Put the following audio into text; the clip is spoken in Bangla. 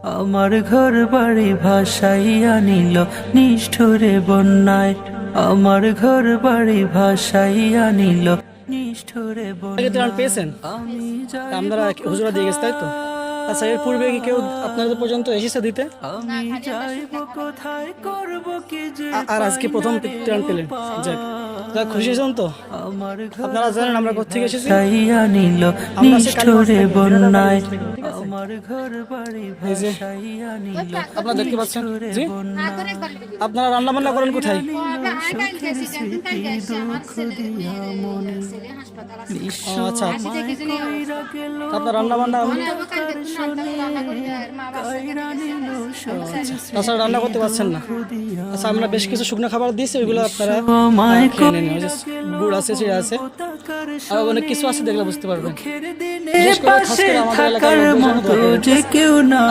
আমার ঘর বাড়ি ভাসাইয়া নিল নিষ্ঠুরে বন্যায়, আমার ঘর বাড়ি ভাসাইয়া নিল নিষ্ঠুরে আগে ত্রাণ বন্যায়। পেয়েছেন? আমি যাইব আপনারা হুজুরা দিয়ে গেছে তাই তো? আচ্ছা, এর পূর্বে কি কেউ আপনাদের পর্যন্ত এসেছে দিতে? আমি যাইব কোথায়, করব কি যে আর আজকে প্রথম ত্রাণ পেলেন? যাক, যাক, খুশি হয়েছেন তো? আমার আপনারা জানেন আমরা কোথেকে এসেছি? ভাসাইয়া নিল আমরা সে কালীগঞ্জ নিষ্ঠুরে থেকে, বন্যায়, ঠিক আছে? আমার ঘর বাড়ি এই যে ভাসাইয়া নিল আপনারা দেখতে পাচ্ছেন, নিষ্ঠুরে জি? বন্যায়। আপনারা রান্না বান্না করেন কোথায়? সুখের স্মৃতি দুঃখ দিয়া মনে বিশ্ব আচ্ছা, আমায় কইরা গেল আপনার রান্না বান্না অন্ধকার শোনে, কাইরা নিল সুখের তাছাড়া রান্না করতে পারছেন না? দিয়া আচ্ছা, আমরা বেশ কিছু শুকনো খাবার দিয়েছি, ওইগুলো আপনারা আমায় খেয়ে নিন। ওই যে কইরা গুড় আছে, চিড়া আছে, অন্ধকার আর অনেক কিছু আছে, দেখলে বুঝতে পারবেন। সুখের দিনে বিশেষ করে খাস পাশে করে আমাদের এলাকার থাকার লোকজন মতো দোয়া করেন। যে কেউ না।